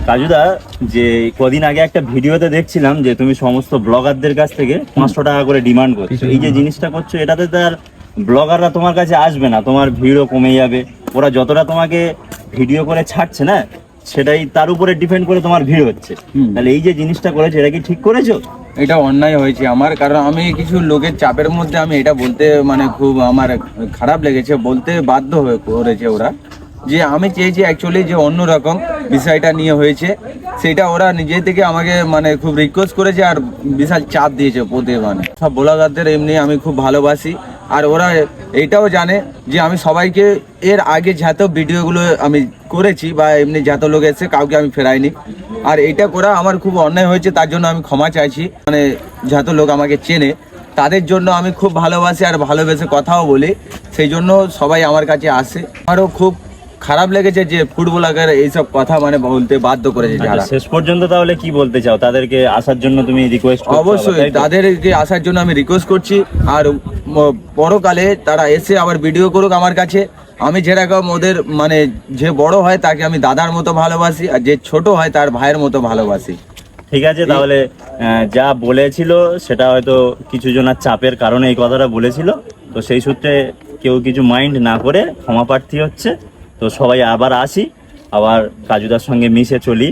কাজুদা, যে কদিন আগে একটা ভিডিওতে দেখছিলাম যে তুমি সমস্ত ব্লগারদের কাছ থেকে 500 টাকা করে ডিমান্ড করছো। এই যে জিনিসটা করছো, এটাতে তার ব্লগাররা তোমার কাছে আসবে না, তোমার ভিড়ও কমে যাবে। ওরা যতটা তোমাকে ভিডিও করে ছাড়ছে না, সেটাই তার উপরে ডিপেন্ড করে তোমার ভিড় হচ্ছে। তাহলে এই যে জিনিসটা করেছো, এটা কি ঠিক করেছো? এটা অন্যায় হয়েছে আমার, কারণ আমি কিছু লোকের চাপের মধ্যে আমি এটা বলতে মানে খুব আমার খারাপ লেগেছে, বলতে বাধ্য হয়ে করেছে ওরা। যে আমি চেয়েছি অ্যাকচুয়ালি যে অন্যরকম বিষয়টা নিয়ে হয়েছে, সেটা ওরা নিজে থেকে আমাকে মানে খুব রিকোয়েস্ট করেছে আর বিশাল চাপ দিয়েছে পোতে। মানে সব ব্লগারদের এমনি আমি খুব ভালোবাসি, আর ওরা এইটাও জানে যে আমি সবাইকে এর আগে যত ভিডিওগুলো আমি করেছি বা এমনি যত লোক এসে কাউকে আমি ফেরাইনি। আর এইটা করা আমার খুব অন্যায় হয়েছে, তার জন্য আমি ক্ষমা চাইছি। মানে যত লোক আমাকে চেনে তাদের জন্য আমি খুব ভালোবাসি আর ভালোবেসে কথাও বলি, সেই জন্য সবাই আমার কাছে আসে। আমারও খুব খারাপ লেগেছে যে ফুটবলাররা এইসব কথা মানে বলতে বাধ্য করেছে যারা। শেষ পর্যন্ত তাহলে কি বলতে চাও? তাদেরকে আসার জন্য তুমি রিকোয়েস্ট করছো? অবশ্যই তাদেরকে আসার জন্য আমি রিকোয়েস্ট করছি, আর পরকালে তারা এসে আবার ভিডিও করুক আমার কাছে। আমি যেরকম ওদের মানে যে বড় হয় তাকে আমি দাদার মতো ভালোবাসি, আর যে ছোট হয় তার ভাইয়ের মতো ভালোবাসি। ঠিক আছে, তাহলে যা বলেছিল সেটা হয়তো কিছু জনের চাপের কারণে এই কথাটা বলেছিল, তো সেই সূত্রে কেউ কিছু মাইন্ড না করে ক্ষমা প্রার্থী হচ্ছে। তো সবাই আবার আসি, আবার কাজুদার সঙ্গে মিশে চলি।